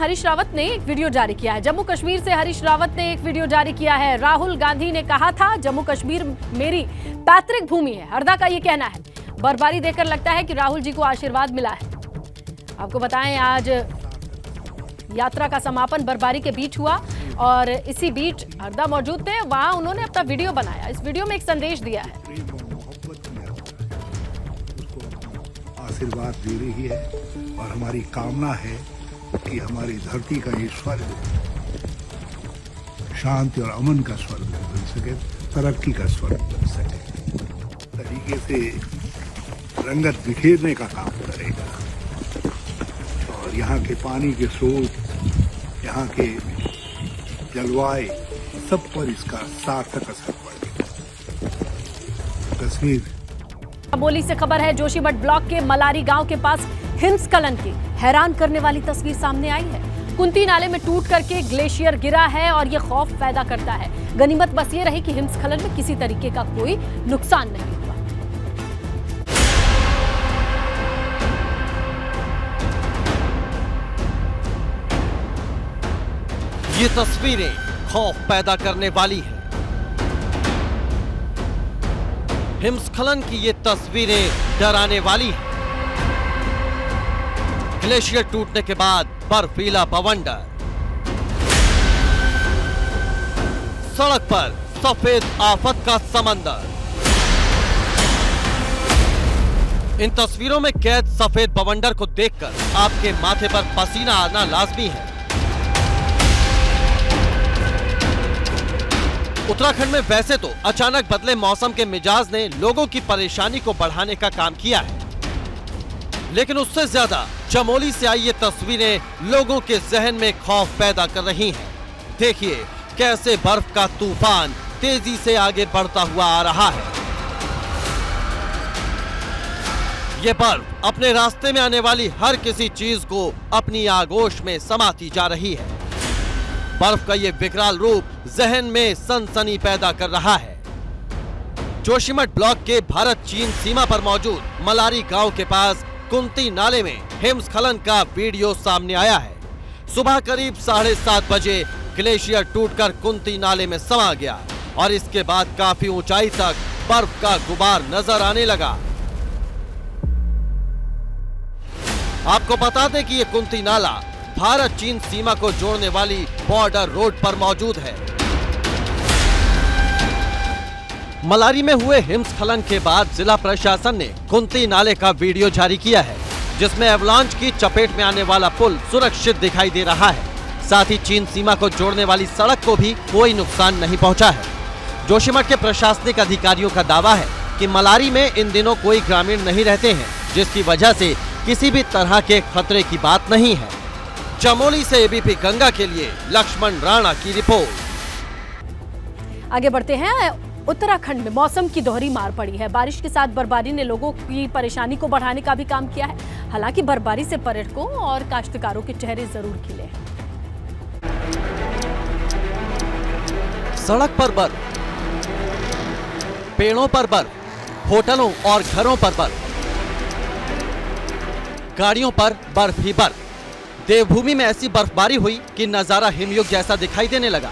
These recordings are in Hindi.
हरीश रावत ने एक वीडियो जारी किया है। जम्मू कश्मीर से हरीश रावत ने एक वीडियो जारी किया है। राहुल गांधी ने कहा था जम्मू कश्मीर मेरी पैतृक भूमि है, हरदा का ये कहना है। बर्फबारी देखकर लगता है कि राहुल जी को आशीर्वाद मिला है। आपको बताएं आज यात्रा का समापन बर्फबारी के बीच हुआ और इसी बीच हरदा मौजूद थे, वहां उन्होंने अपना वीडियो बनाया। इस वीडियो में एक संदेश दिया है। आशीर्वाद दे रही है और हमारी कामना है कि हमारी धरती का ये स्वर्ग शांति और अमन का स्वर्ग बन सके, तरक्की का स्वर्ग बन सके। तरीके से रंगत बिखेरने का काम करेगा और यहाँ के पानी के स्रोत, यहाँ के जलवायु सब पर इसका सार्थक असर पड़ेगा। कश्मीर चमोली से खबर है। जोशीमठ ब्लॉक के मलारी गांव के पास हिमस्खलन की हैरान करने वाली तस्वीर सामने आई है। कुंती नाले में टूट करके ग्लेशियर गिरा है और यह खौफ पैदा करता है। गनीमत बस ये रही कि हिमस्खलन में किसी तरीके का कोई नुकसान नहीं हुआ। ये तस्वीरें खौफ पैदा करने वाली है। हिमस्खलन की ये तस्वीरें डराने वाली हैं। ग्लेशियर टूटने के बाद बर्फीला बवंडर, सड़क पर सफेद आफत का समंदर। इन तस्वीरों में कैद सफेद बवंडर को देखकर आपके माथे पर पसीना आना लाजमी है। उत्तराखंड में वैसे तो अचानक बदले मौसम के मिजाज ने लोगों की परेशानी को बढ़ाने का काम किया है, लेकिन उससे ज्यादा चमोली से आई ये तस्वीरें लोगों के जहन में खौफ पैदा कर रही हैं। देखिए कैसे बर्फ का तूफान तेजी से आगे बढ़ता हुआ आ रहा है। ये बर्फ अपने रास्ते में आने वाली हर किसी चीज को अपनी आगोश में समाती जा रही है। बर्फ का ये विकराल रूप जहन में सनसनी पैदा कर रहा है। जोशीमठ ब्लॉक के भारत चीन सीमा पर मौजूद मलारी गांव के पास कुंती नाले में हिमस्खलन का वीडियो सामने आया है। सुबह करीब 7:30 बजे ग्लेशियर टूटकर कुंती नाले में समा गया और इसके बाद काफी ऊंचाई तक बर्फ का गुबार नजर आने लगा। आपको बता दें कि ये कुंती नाला भारत चीन सीमा को जोड़ने वाली बॉर्डर रोड पर मौजूद है। मलारी में हुए हिमस्खलन के बाद जिला प्रशासन ने कुंती नाले का वीडियो जारी किया है, जिसमें एवलांच की चपेट में आने वाला पुल सुरक्षित दिखाई दे रहा है। साथ ही चीन सीमा को जोड़ने वाली सड़क को भी कोई नुकसान नहीं पहुंचा है। जोशीमठ के प्रशासनिक अधिकारियों का दावा है कि मलारी में इन दिनों कोई ग्रामीण नहीं रहते हैं, जिसकी वजह से किसी भी तरह के खतरे की बात नहीं है। चमोली से एबीपी गंगा के लिए लक्ष्मण राणा की रिपोर्ट। आगे बढ़ते हैं। उत्तराखंड में मौसम की दोहरी मार पड़ी है। बारिश के साथ बर्फबारी ने लोगों की परेशानी को बढ़ाने का भी काम किया है। हालांकि बर्फबारी से पर्यटकों और काश्तकारों के चेहरे जरूर खिले हैं। सड़क पर बर्फ, पेड़ों पर बर्फ, होटलों और घरों पर बर्फ, गाड़ियों पर बर्फ ही बर्फ। देवभूमि में ऐसी बर्फबारी हुई कि नजारा हिमयुग जैसा दिखाई देने लगा।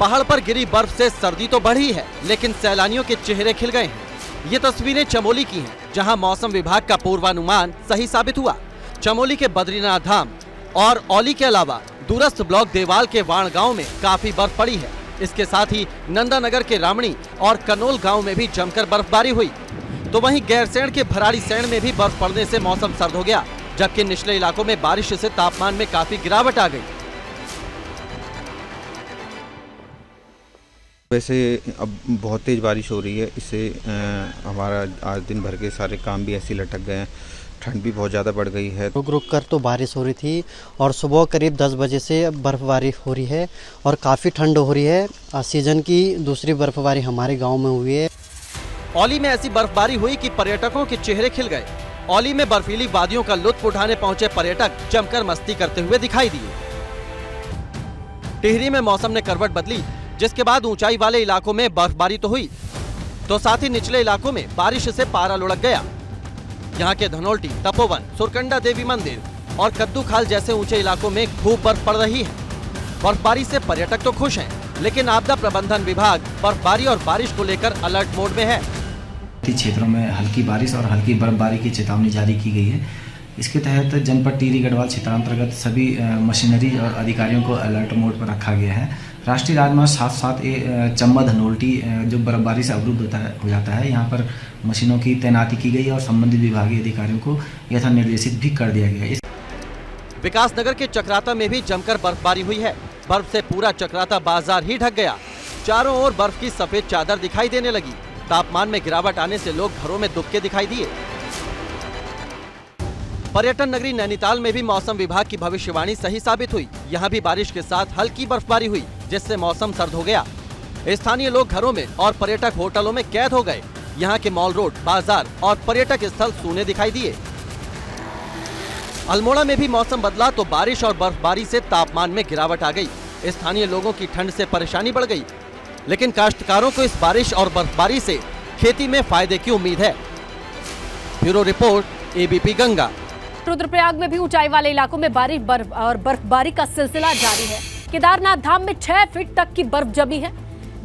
पहाड़ पर गिरी बर्फ से सर्दी तो बढ़ी है, लेकिन सैलानियों के चेहरे खिल गए हैं। ये तस्वीरें चमोली की हैं, जहां मौसम विभाग का पूर्वानुमान सही साबित हुआ। चमोली के बद्रीनाथ धाम और औली के अलावा दूरस्थ ब्लॉक देवाल के वाण गांव में काफी बर्फ पड़ी है। इसके साथ ही नंदानगर के रामणी और कनोल गांव में भी जमकर बर्फबारी हुई। तो वहीं गैरसैंण के भराड़ीसैंण में भी बर्फ पड़ने से मौसम सर्द हो गया, जबकि निचले इलाकों में बारिश से तापमान में काफी गिरावट आ गई। वैसे अब बहुत तेज बारिश हो रही है, इससे हमारा आज दिन भर के सारे काम भी ऐसे लटक गए हैं। ठंड भी बहुत ज़्यादा बढ़ गई है। रुक रुक कर तो बारिश हो रही थी और सुबह करीब 10 बजे से बर्फबारी हो रही है और काफ़ी ठंड हो रही है। सीजन की दूसरी बर्फबारी हमारे गांव में हुई है। औली में ऐसी बर्फबारी हुई कि पर्यटकों के चेहरे खिल गए। औली में बर्फीली वादियों का लुत्फ उठाने पहुंचे पर्यटक जमकर मस्ती करते हुए दिखाई दिए। टिहरी में मौसम ने करवट बदली, जिसके बाद ऊंचाई वाले इलाकों में बर्फबारी तो हुई, तो साथ ही निचले इलाकों में बारिश से पारा लुढ़क गया। यहाँ के धनोल्टी, तपोवन, सुरकंडा देवी मंदिर, और कद्दू खाल जैसे ऊंचे इलाकों में खूब बर्फ पड़ रही है। बर्फबारी से पर्यटक तो खुश हैं, लेकिन आपदा प्रबंधन विभाग बर्फबारी और बारिश को लेकर अलर्ट मोड में है। क्षेत्रों में हल्की बारिश और हल्की बर्फबारी की चेतावनी जारी की गई है। इसके तहत जनपद टिहरी गढ़वाल क्षेत्रांतर्गत सभी मशीनरी और अधिकारियों को अलर्ट मोड पर रखा गया है। राष्ट्रीय राजमार्ग 7 चंबा धनोल्टी जो बर्फबारी से अवरुद्ध हो जाता है, यहाँ पर मशीनों की तैनाती की गई है और संबंधित विभागीय अधिकारियों को यथा निर्देशित भी कर दिया गया है। विकासनगर के चक्राता में भी जमकर बर्फबारी हुई है। बर्फ से पूरा चक्राता बाजार ही ढक गया। चारों ओर बर्फ की सफेद चादर दिखाई देने लगी। तापमान में गिरावट आने से लोग घरों में दुबके दिखाई दिए। पर्यटन नगरी नैनीताल में भी मौसम विभाग की भविष्यवाणी सही साबित हुई। यहाँ भी बारिश के साथ हल्की बर्फबारी हुई, जिससे मौसम सर्द हो गया। स्थानीय लोग घरों में और पर्यटक होटलों में कैद हो गए। यहाँ के मॉल रोड, बाजार और पर्यटक स्थल सूने दिखाई दिए। अल्मोड़ा में भी मौसम बदला तो बारिश और बर्फबारी से तापमान में गिरावट आ गई। स्थानीय लोगों की ठंड से परेशानी बढ़ गई, लेकिन काश्तकारों को इस बारिश और बर्फबारी से खेती में फायदे की उम्मीद है। Bureau report, ABP Ganga. Rudraprayag में भी ऊंचाई वाले इलाकों में बर्फबारी का सिलसिला जारी है। केदारनाथ धाम में 6 फीट तक की बर्फ जमी है।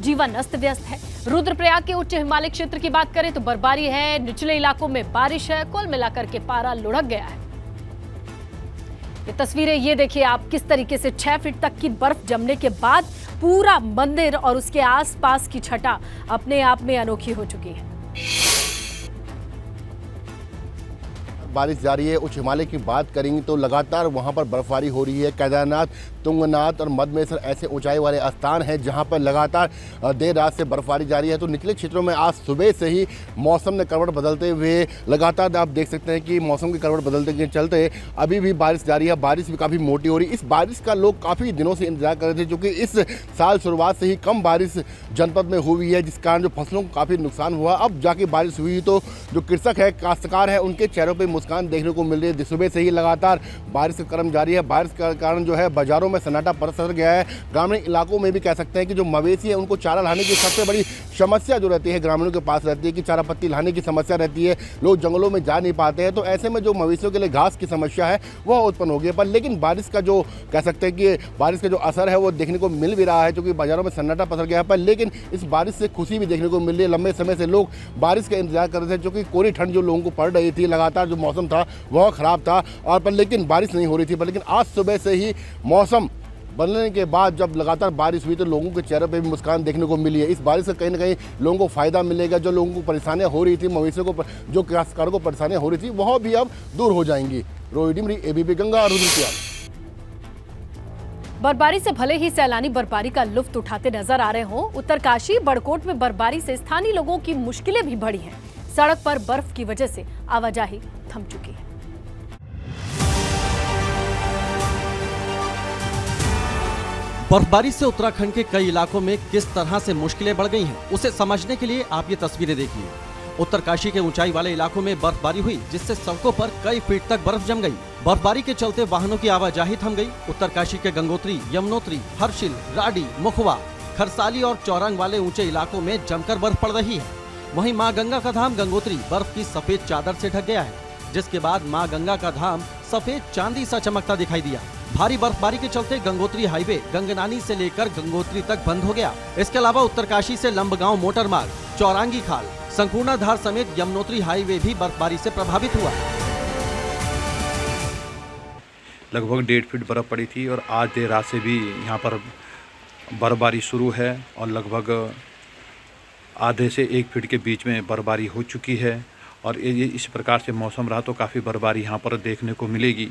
जीवन अस्त व्यस्त है। रुद्रप्रयाग के उच्च हिमालय क्षेत्र की बात करें तो बर्फबारी है, निचले इलाकों में बारिश है। कुल मिलाकर के पारा लुढ़क गया है। ये तस्वीरें ये देखिए आप, किस तरीके से 6 फीट तक की बर्फ जमने के बाद पूरा मंदिर और उसके आसपास की छटा अपने आप में अनोखी हो चुकी है। बारिश जारी है। उच्च हिमालय की बात करेंगे तो लगातार वहां पर बर्फबारी हो रही है। केदारनाथ, तुंगनाथ और मदमेसर ऐसे ऊंचाई वाले स्थान हैं जहां पर लगातार देर रात से बर्फबारी जारी है। तो निचले क्षेत्रों में आज सुबह से ही मौसम ने करवट बदलते हुए लगातार आप देख सकते हैं कि मौसम की करवट बदलते के चलते अभी भी बारिश जारी है। बारिश भी काफ़ी मोटी हो रही है। इस बारिश का लोग काफ़ी दिनों से इंतजार कर रहे थे, क्योंकि इस साल शुरुआत से ही कम बारिश जनपद में हुई है, जिस कारण जो फसलों को काफ़ी नुकसान हुआ। अब जाके बारिश हुई तो जो कृषक है, काश्तकार है, उनके चेहरों पर मुस्कान देखने को मिल रही है। सुबह से ही लगातार बारिश का क्रम जारी है। बारिश के कारण जो है बाजारों में सन्नाटा पसर गया है। ग्रामीण इलाकों में भी कह सकते हैं कि जो मवेशी है उनको चारा लाने की सबसे बड़ी समस्या जो रहती है ग्रामीणों के पास रहती है कि चारा पत्ती लाने की समस्या रहती है। लोग जंगलों में जा नहीं पाते हैं, तो ऐसे में जो मवेशियों के लिए घास की समस्या है वह उत्पन्न हो गई है। पर लेकिन बारिश का जो कह सकते हैं कि बारिश का जो असर है वो देखने को मिल भी रहा है, क्योंकि बाजारों में सन्नाटा पसर गया है। पर लेकिन इस बारिश से खुशी भी देखने को मिल रही है। लंबे समय से लोग बारिश का इंतजार कर रहे थे, क्योंकि कोरी ठंड जो लोगों को पड़ रही थी, लगातार जो मौसम था वह खराब था और पर लेकिन बारिश नहीं हो रही थी। पर लेकिन आज सुबह से ही मौसम बदलने के बाद जब लगातार बारिश हुई तो लोगों के चेहरे पे भी मुस्कान देखने को मिली है। इस बारिश से कहीं ना कहीं लोगों को फायदा मिलेगा। जो लोगों को परेशानियां हो रही थी, मवेशियों को, जो काश्तकारों को परेशानियां हो रही थी, वह भी अब दूर हो जाएंगी। रोहित डिमरी, एबीपी गंगा, रुद्रप्रयाग। बर्फबारी से भले ही सैलानी बर्फबारी का लुत्फ उठाते नजर आ रहे हों, उत्तरकाशी बड़कोट में बर्फबारी से स्थानीय लोगों की मुश्किलें भी बढ़ी हैं। सड़क पर बर्फ की वजह से आवाजाही थम चुकी है। बर्फबारी से उत्तराखंड के कई इलाकों में किस तरह से मुश्किलें बढ़ गई हैं, उसे समझने के लिए आप ये तस्वीरें देखिए। उत्तरकाशी के ऊंचाई वाले इलाकों में बर्फबारी हुई, जिससे सड़कों पर कई फीट तक बर्फ जम गई। बर्फबारी के चलते वाहनों की आवाजाही थम गई। उत्तरकाशी के गंगोत्री, यमुनोत्री, हर्षिल, राडी, मुखवा, खरसाली और चौरंग वाले ऊंचे इलाकों में जमकर बर्फ पड़ रही है। वहीं मां गंगा का धाम गंगोत्री बर्फ की सफेद चादर से ढक गया है, जिसके बाद मां गंगा का धाम सफेद चांदी सा चमकता दिखाई दिया। भारी बर्फबारी के चलते गंगोत्री हाईवे गंगनानी से लेकर गंगोत्री तक बंद हो गया। इसके अलावा उत्तरकाशी से लंबगांव मोटर मार्ग, चौरांगी खाल, संकुर्णाधार समेत यमुनोत्री हाईवे भी बर्फबारी से प्रभावित हुआ। लगभग 1.5 फीट बर्फ पड़ी थी और आज देर रात से भी यहाँ पर बर्फबारी शुरू है और लगभग आधे से 1 फीट के बीच में बर्फबारी हो चुकी है। और ये इस प्रकार से मौसम रहा तो काफ़ी बर्फबारी यहाँ पर देखने को मिलेगी।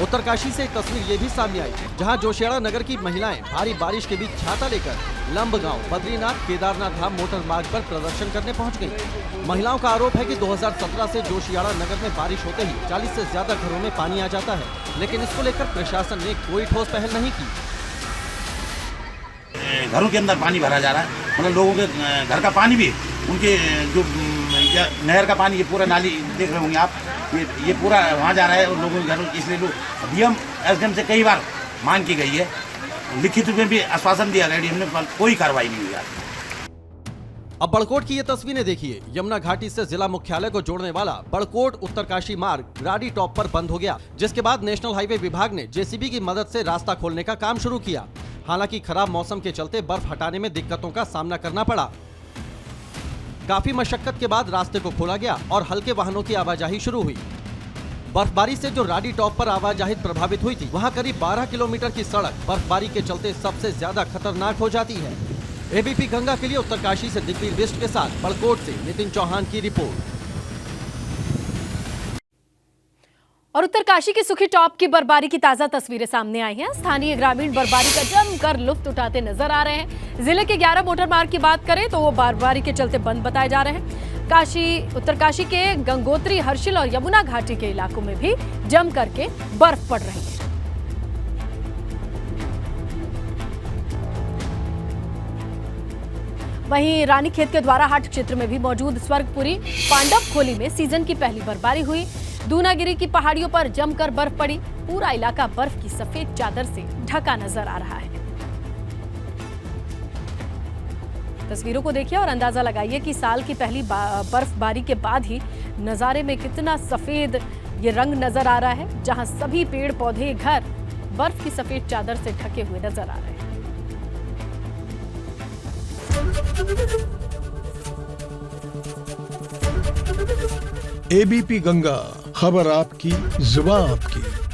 उत्तरकाशी से एक तस्वीर ये भी सामने आई, जहां जोशियाड़ा नगर की महिलाएं भारी बारिश के बीच छाता लेकर लंबगांव, बद्रीनाथ, केदारनाथ धाम मोटर मार्ग पर प्रदर्शन करने पहुंच गई। महिलाओं का आरोप है कि 2017 से जोशियाड़ा नगर में बारिश होते ही 40 से ज्यादा घरों में पानी आ जाता है, लेकिन इसको लेकर प्रशासन ने कोई ठोस पहल नहीं की। घरों के अंदर पानी भरा जा रहा है, मतलब लोगों के घर का पानी भी, उनके जो नहर का पानी, ये पूरा नाली देख रहे होंगे आप, ये पूरा वहाँ जा रहा है और लोगों के घरों। इसलिए लोग डीएम एसडीएम से कई बार मांग की गई है, लिखित रूप में भी आश्वासन दिया गया, डीएम ने कोई कार्रवाई नहीं हुई। अब बड़कोट की ये तस्वीरें देखिए। यमुना घाटी से जिला मुख्यालय को जोड़ने वाला बड़कोट उत्तरकाशी मार्ग राडी टॉप पर बंद हो गया, जिसके बाद नेशनल हाईवे विभाग ने जेसीबी की मदद से रास्ता खोलने का काम शुरू किया। हालांकि खराब मौसम के चलते बर्फ हटाने में दिक्कतों का सामना करना पड़ा। काफी मशक्कत के बाद रास्ते को खोला गया और हल्के वाहनों की आवाजाही शुरू हुई। बर्फबारी से जो राडी टॉप पर आवाजाही प्रभावित हुई थी, वहां करीब 12 किलोमीटर की सड़क बर्फबारी के चलते सबसे ज्यादा खतरनाक हो जाती है। एबीपी गंगा के लिए उत्तरकाशी से दिग्वीर बिष्ट के साथ बड़कोट से नितिन चौहान की रिपोर्ट। और उत्तरकाशी की सुखी टॉप की बर्फबारी की ताजा तस्वीरें सामने आई हैं। स्थानीय ग्रामीण बर्फबारी का जमकर लुत्फ उठाते नजर आ रहे हैं। जिले के 11 मोटर मार्ग की बात करें तो वो बर्फबारी के चलते बंद बताए जा रहे हैं। उत्तरकाशी के गंगोत्री, हर्षिल और यमुना घाटी के इलाकों में भी जम करके बर्फ पड़ रही है। वहीं रानीखेत के द्वाराहाट क्षेत्र में भी मौजूद स्वर्गपुरी पांडव खोली में सीजन की पहली बर्फबारी हुई। दूनागिरी की पहाड़ियों पर जमकर बर्फ पड़ी। पूरा इलाका बर्फ की सफेद चादर से ढका नजर आ रहा है। तस्वीरों को देखिए और अंदाजा लगाइए कि साल की पहली बर्फबारी के बाद ही नजारे में कितना सफेद ये रंग नजर आ रहा है, जहां सभी पेड़ पौधे, घर बर्फ की सफेद चादर से ढके हुए नजर आ रहे हैं। एबीपी गंगा, खबर आपकी, जुबान आपकी।